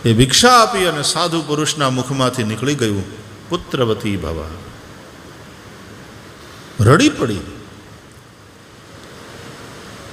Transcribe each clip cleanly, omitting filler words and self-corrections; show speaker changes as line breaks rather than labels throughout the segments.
એ ભિક્ષા આપી અને સાધુ પુરુષના મુખમાંથી નીકળી ગયું, પુત્રવતી ભવા. રડી પડી.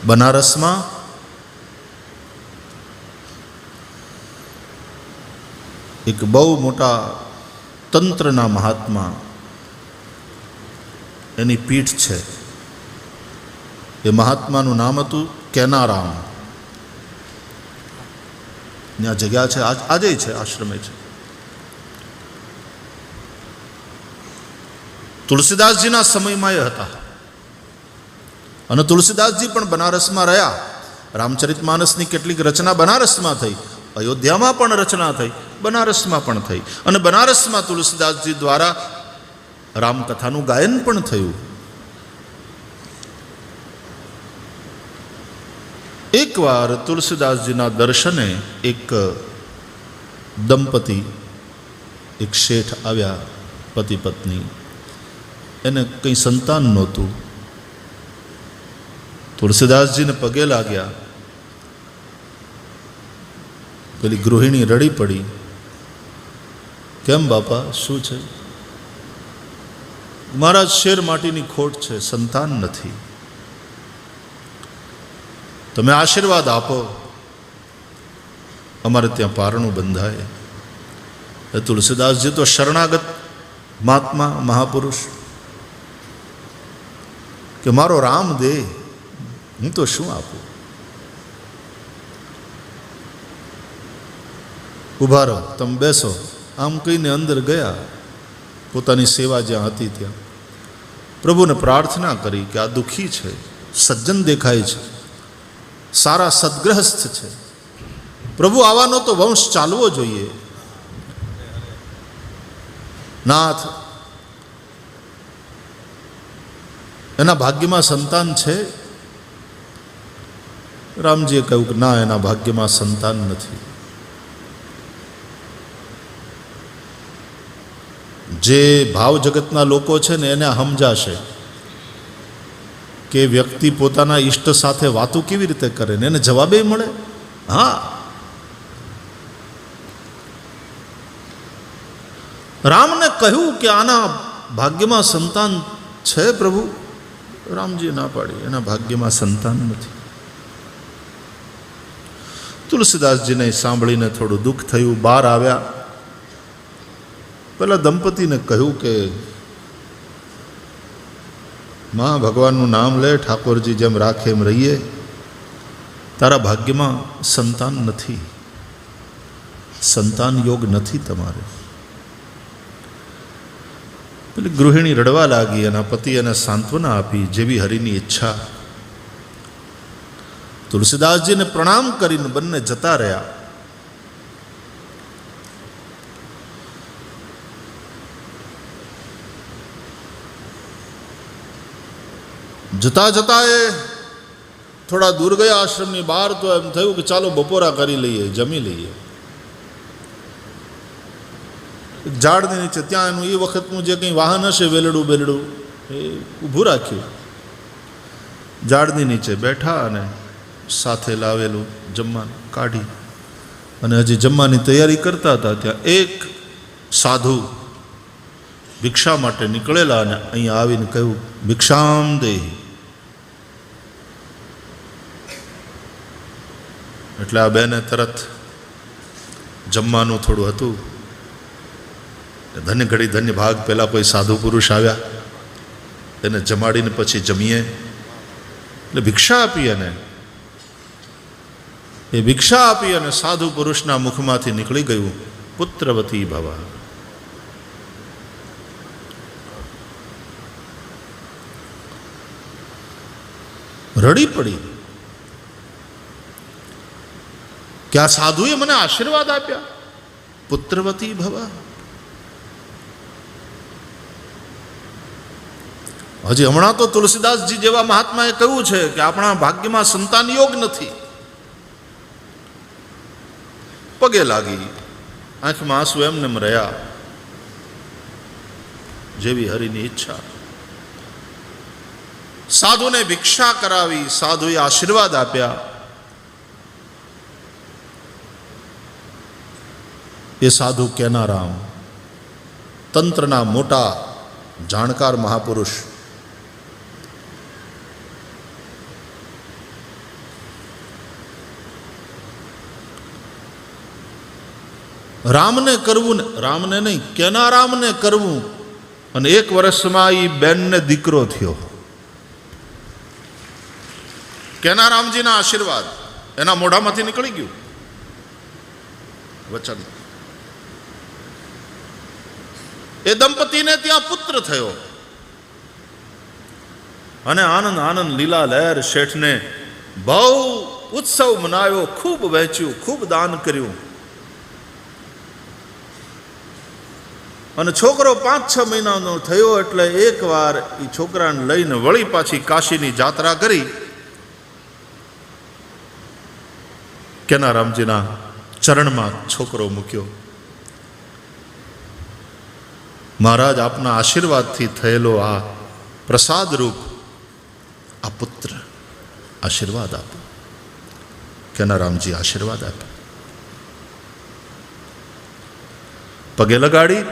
બનારસમાં એક બહુ મોટા તંત્રના મહાત્મા, એની પીઠ છે. એ મહાત્માનું નામ હતું કેનારામ. ત્યાં જગ્યા છે, આજે છે, આશ્રમે છે. તુલસીદાસજીના સમયમાં એ હતા અને તુલસીદાસજી પણ બનારસમાં રહ્યા. રામચરિતમાનસની કેટલીક રચના બનારસમાં થઈ, અયોધ્યામાં પણ રચના થઈ, બનારસમાં પણ થઈ, અને બનારસમાં તુલસીદાસજી દ્વારા રામકથાનું ગાયન પણ થયું. એકવાર તુલસીદાસજીના દર્શને એક દંપતી, એક શેઠ આવ્યા, પતિ પત્ની. એને કંઈ સંતાન નહોતું. તુલસીદાસજીને પગે લાગ્યા. પેલી ગૃહિણી રડી પડી. કેમ બાપા, શું છે? મહારાજ, શેર માટીની ખોટ છે, સંતાન નથી. તમે આશીર્વાદ આપો, અમારે ત્યાં પારણું બંધાય. એ તુલસીદાસજી તો શરણાગત મહાત્મા, મહાપુરુષ, કે મારો રામ દે, હું તો શું આપું? ઊભા રહો, તમે બેસો, આમ કહીને અંદર ગયા. પોતાની સેવા જ્યાં હતી ત્યાં પ્રભુને પ્રાર્થના કરી કે આ દુઃખી છે, સજ્જન દેખાય છે, સારા સદગ્રહસ્થ છે. પ્રભુ, આવાનો તો વંશ ચાલવો જોઈએ. નાથ, એના ભાગ્યમાં સંતાન છે? રામજીએ કહ્યું કે ના, એના ભાગ્યમાં સંતાન નથી. જે ભાવ જગતના લોકો છે ને એને સમજાશે કે વ્યક્તિ પોતાના ઈષ્ટ સાથે વાતો કેવી રીતે કરે ને એને જવાબે મળે. હા, રામને કહ્યું કે આના ભાગ્યમાં સંતાન છે પ્રભુ. રામજીએ ના પાડી, એના ભાગ્યમાં સંતાન નથી. તુલસીદાસજીને સાંભળીને થોડું દુઃખ થયું. બહાર આવ્યા. પેલા દંપતીને કહ્યું કે માં, ભગવાનનું નામ લે, ઠાકોરજી જેમ રાખે એમ રહીએ. તારા ભાગ્યમાં સંતાન નથી, સંતાન યોગ નથી તમારે. પેલી ગૃહિણી રડવા લાગી. એના પતિ એને સાંત્વના આપી, જેવી હરિની ઈચ્છા. તુલસીદાસજીને પ્રણામ કરીને બંને જતા રહ્યા. જતા જતા એ થોડા દૂર ગયા આશ્રમની બહાર, તો એમ થયું કે ચાલો બપોરા કરી લઈએ, જમી લઈએ. ઝાડની નીચે, ત્યાં એનું એ વખતનું જે કંઈ વાહન હશે, વેલડું બેલડું, એ ઊભું રાખ્યું. ઝાડની નીચે બેઠા અને સાથે લાવેલું જમવાનું કાઢી અને હજી જમવાની તૈયારી કરતા હતા. ત્યાં એક સાધુ ભિક્ષા માટે નીકળેલા અને અહીંયા આવીને કહ્યું, ભિક્ષામ દેહી. એટલે આ બેને તરત જમવાનું થોડું હતું, ધન્ય ઘડી ધન્ય ભાગ. પહેલાં કોઈ સાધુ પુરુષ આવ્યા, એને જમાડીને પછી જમીએ. એટલે ભિક્ષા આપી. અને એ ભિક્ષા આપી અને સાધુ પુરુષના મુખમાંથી નીકળી ગયું, પુત્રવતી ભવા. રડી પડી કે આ સાધુએ મને આશીર્વાદ આપ્યા, પુત્રવતી ભવા. હજી હમણાં તો તુલસીદાસજી જેવા મહાત્માએ કહ્યું છે કે આપણા ભાગ્યમાં સંતાન યોગ નથી. પગે લાગી, આંખમાં આંસુ એમને રહ્યા, જેવી હરિની ઈચ્છા. સાધુને ભિક્ષા કરાવી, સાધુએ આશીર્વાદ આપ્યા. એ સાધુ કેનારામ, તંત્રના મોટા જાણકાર મહાપુરુષ. રામને કરવું, રામને નહીં કેનારામને કરવું, અને 1 વર્ષમાં એ બેનને દીકરો થયો. કેનારામજીના આશીર્વાદ એના મોઢામાંથી નીકળી ગયું વચન. એ દંપતીને ત્યાં પુત્ર થયો અને આનંદ આનંદ લીલા લહેર શેઠને બહુ ઉત્સવ મનાવ્યો, ખૂબ વહેંચ્યું, ખૂબ દાન કર્યું. અને છોકરો 5-6 મહિનાનો થયો એટલે એકવાર એ છોકરાને લઈને વળી પાછી કાશીની જાત્રા કરી. કેનારામજીના ચરણમાં છોકરો મૂક્યો. મહારાજ, આપના આશીર્વાદથી થયેલો આ પ્રસાદ રૂપ આ પુત્ર, આશીર્વાદ આપો. કેનારામજી આશીર્વાદ આપ્યા. પગે લગાડી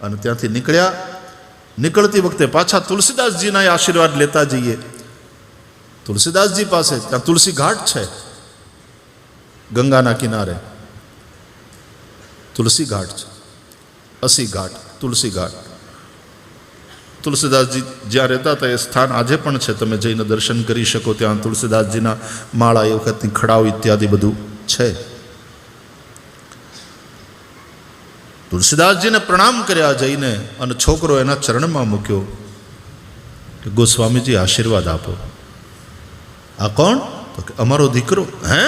અને ત્યાંથી નીકળ્યા. નીકળતી વખતે પાછા તુલસીદાસજીના આશીર્વાદ લેતા જઈએ. તુલસીદાસજી પાસે ત્યાં તુલસી ઘાટ છે, ગંગાના કિનારે તુલસી ઘાટ છે. 80 ઘાટ, તુલસી ઘાટ. તુલસીદાસજી જ્યાં રહેતા હતા એ સ્થાન આજે પણ છે, તમે જઈને દર્શન કરી શકો. ત્યાં તુલસીદાસજીના માળા, એ વખતની ખડાવ ઇત્યાદિ બધું છે. તુલસીદાસજીને પ્રણામ કર્યા જઈને અને છોકરો એના ચરણમાં મૂક્યો કે ગોસ્વામીજી આશીર્વાદ આપો. આ કોણ? તો કે અમારો દીકરો. હે,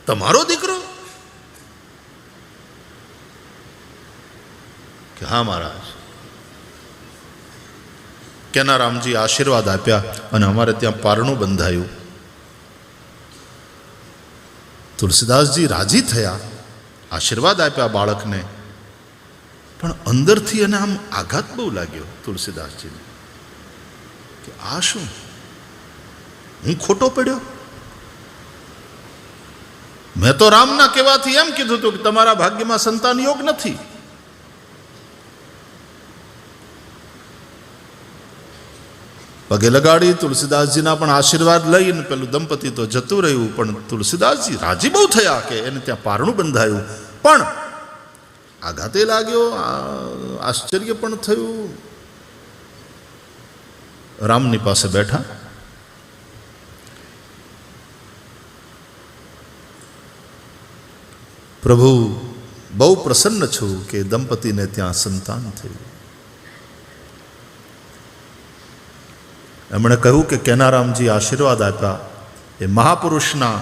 તમારો દીકરો? કે હા મહારાજ. કેનારામજી આશીર્વાદ આપ્યા અને અમારે ત્યાં પારણું બંધાયું. તુલસીદાસજી રાજી થયા, આશીર્વાદ આપ્યા બાળકને, પણ અંદરથી એને આમ આઘાત બહુ લાગ્યો તુલસીદાસજીને કે આ શું, હું ખોટો પડ્યો? મેં તો રામના કહેવાથી એમ કીધું હતું કે તમારા ભાગ્યમાં સંતાન યોગ નથી. પગે લગાડી તુલસીદાસજીના પણ આશીર્વાદ લઈને પેલું દંપતી તો જતું રહ્યું, પણ તુલસીદાસજી રાજી બહુ થયા કે એને ત્યાં પારણું બંધાયું. પણ આઘાતે લાગ્યો, આશ્ચર્ય પણ થયું. રામની પાસે બેઠા. પ્રભુ, બહુ પ્રસન્ન છું કે દંપતીને ત્યાં સંતાન થયું. એમણે કહ્યું કે કેનારામજી આશીર્વાદ આપ્યા, એ મહાપુરુષના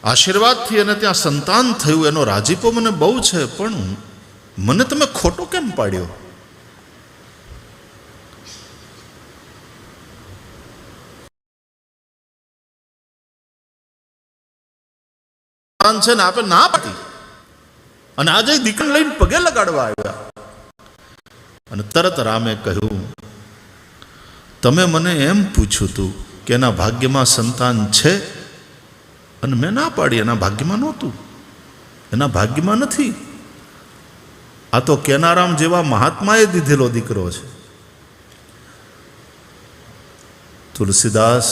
આશીર્વાદથી એને ત્યાં સંતાન થયું, એનો રાજીપો મને બહુ છે, પણ મને તમે ખોટો કેમ પાડ્યો? છે ને આપણે ના પાડી, અને આજે દીકરી લઈને પગે લગાડવા આવ્યા. અને તરત રામે કહ્યું, તમે મને એમ પૂછ્યું હતું કે એના ભાગ્યમાં સંતાન છે, અને મેં ના પાડી. એના ભાગ્યમાં નહોતું, એના ભાગ્યમાં નથી. આ તો કેનારામ જેવા મહાત્માએ દીધેલો દીકરો છે. તુલસીદાસ,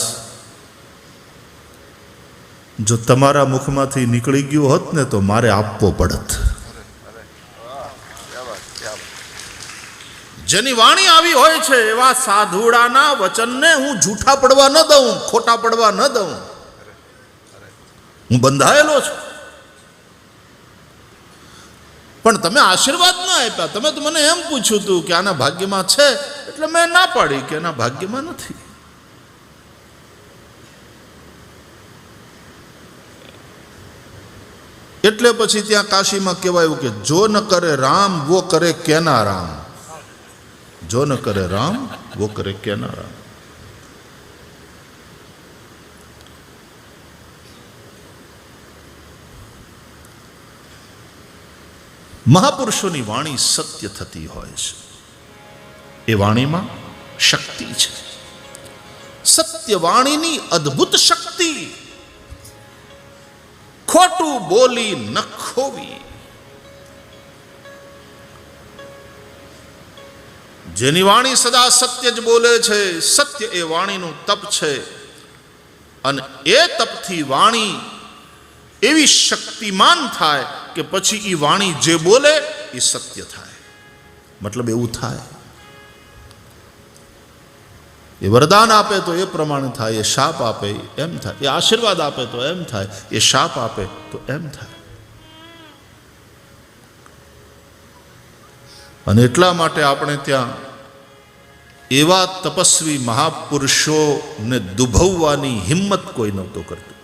જો તમારા મુખમાંથી નીકળી ગયું હોત ને તો મારે આપવો પડત. જેની વાણી આવી હોય છે એવા સાધુડાના વચનને હું જૂઠા પડવા ન દઉં, ખોટા પડવા ન દઉં. હું બંધાયેલો છું. પણ તમે આશીર્વાદ ના આપ્યા. તમે તો મને એમ પૂછ્યું હતું કે આના ભાગ્યમાં છે, એટલે મેં ના પાડી કે એના ભાગ્યમાં નથી. એટલે પછી ત્યાં કાશીમાં કહેવાયું કે જો ન કરે રામ વો કરે કેના રામ. જો ન કરે રામ વો કરે કેના રામ. મહાપુરુષોની વાણી સત્ય થતી હોય છે. એ વાણીમાં શક્તિ છે. સત્ય વાણીની અદ્ભુત શક્તિ. ખોટું બોલી ન ખોવી. જેની વાણી સદા સત્ય જ બોલે છે, સત્ય એ વાણીનું તપ છે, અને એ તપથી વાણી એવી શક્તિમાન થાય કે પછી એ વાણી જે બોલે એ સત્ય થાય. મતલબ એવું થાય. એ વરદાન આપે તો એ પ્રમાણે થાય, એ શાપ આપે એમ થાય, એ આશીર્વાદ આપે તો એમ થાય, એ શાપ આપે તો એમ થાય. અને એટલા માટે આપણે ત્યાં એવા તપસ્વી મહાપુરુષોને દુભવવાની હિંમત કોઈ નહોતો કરતું.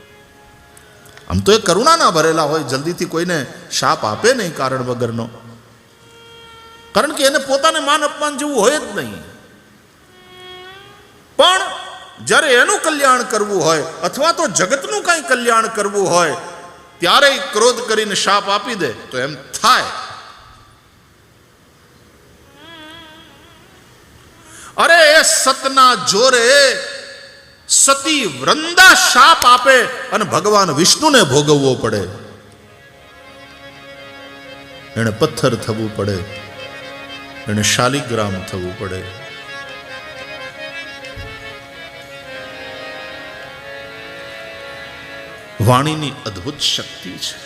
આમ તો એ કરુણાના ભરેલા હોય, જલ્દીથી કોઈને શાપ આપે નહીં કારણ વગરનો, કારણ કે એને પોતાને માન અપમાન જેવું હોય જ નહીં. પણ જ્યારે એનું કલ્યાણ કરવું હોય અથવા તો જગતનું કંઈ કલ્યાણ કરવું હોય ત્યારે ક્રોધ કરીને શાપ આપી દે તો એમ થાય. અરે એ સતના જોરે સતી વૃંદા શાપ આપે અને ભગવાન વિષ્ણુને ભોગવવો પડે. એને પથ્થર થવું પડે, એને શાલિગ્રામ થવું પડે. વાણીની અદ્ભુત શક્તિ છે.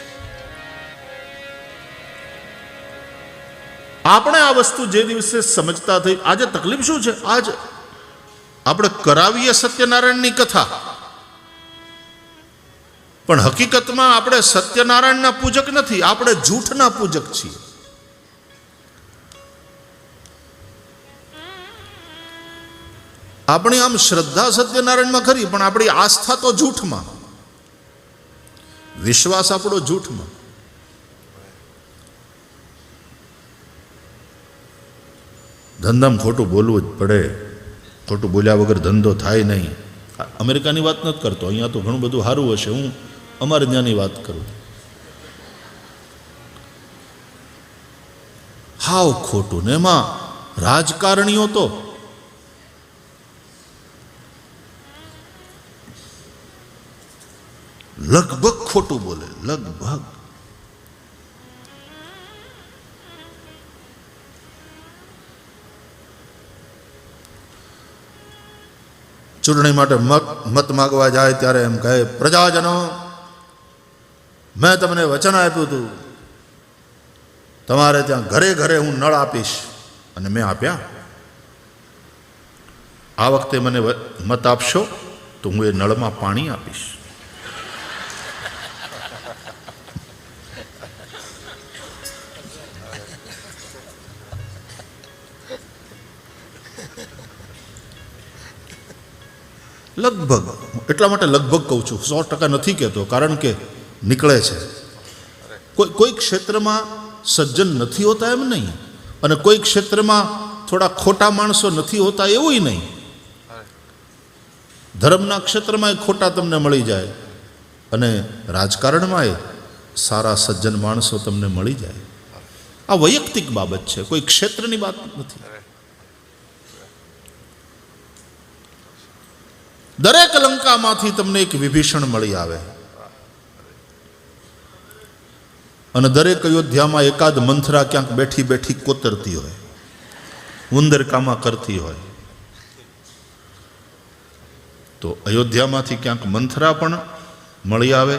આપણે આ વસ્તુ જે દિવસે સમજતા થઈ, આજે તકલીફ શું છે, આજ આપણે કરાવીએ સત્યનારાયણની કથા, પણ હકીકતમાં આપણે સત્યનારાયણના પૂજક નથી, આપણે જૂઠના પૂજક છીએ. આપણી આમ શ્રદ્ધા સત્યનારાયણમાં ખરી, પણ આપણી આસ્થા તો જૂઠમાં, વિશ્વાસ આપણો જૂઠમાં. ધંધામાં ખોટું બોલવું જ પડે, ખોટું બોલ્યા વગર ધંધો થાય નહીં. અમેરિકાની વાત નથી કરતો, અહીંયા તો ઘણું બધું સારું હશે, હું અમારે ત્યાંની વાત કરું. હાવ ખોટું. ને એમાં રાજકારણીઓ તો લગભગ ખોટું બોલે, લગભગ. ચૂંટણી માટે મત માગવા જાય ત્યારે એમ કહે, પ્રજાજનો, મેં તમને વચન આપ્યું હતું, તમારે ત્યાં ઘરે ઘરે હું નળ આપીશ, અને મેં આપ્યા. આ વખતે મને મત આપશો તો હું એ નળમાં પાણી આપીશ. લગભગ, એટલા માટે લગભગ કહું છું, 100% નથી કહેતો, કારણ કે નીકળે છે. કોઈ ક્ષેત્રમાં સજ્જન નથી હોતા એમ નહીં, અને કોઈ ક્ષેત્રમાં થોડા ખોટા માણસો નથી હોતા એવું નહીં. ધર્મના ક્ષેત્રમાં ખોટા તમને મળી જાય, અને રાજકારણમાં સારા સજ્જન માણસો તમને મળી જાય. આ વૈયક્તિક બાબત છે, કોઈ ક્ષેત્રની વાત નથી. દરેક લંકામાંથી તમને એક વિભીષણ મળી આવે, અને દરેક અયોધ્યામાં એકાદ મંથરા ક્યાંક બેઠી બેઠી કોતરતી હોય, ઉંદરકામાં કરતી હોય. તો અયોધ્યામાંથી ક્યાંક મંથરા પણ મળી આવે,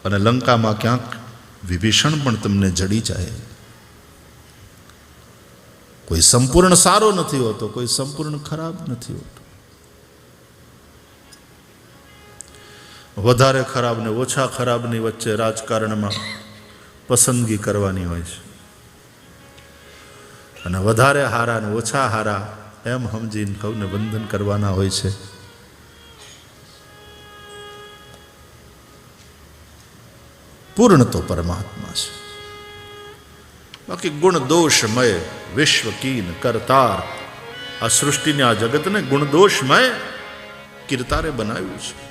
અને લંકામાં ક્યાંક વિભીષણ પણ તમને જડી જાય. કોઈ સંપૂર્ણ સારો નથી હોતો, કોઈ સંપૂર્ણ ખરાબ નથી હોતો. વધારે ખરાબ ને ઓછા ખરાબની વચ્ચે રાજકારણમાં પસંદગી કરવાની હોય છે, અને વધારે હારા ને ઓછા હારા એમ સમજીને સૌને બંધન કરવાના હોય છે. પૂર્ણ તો પરમાત્મા છે. બાકી ગુણ દોષમય વિશ્વ કીન કરતાર, આ સૃષ્ટિને આ જગતને ગુણ દોષમય કિરતારે બનાવ્યું છે.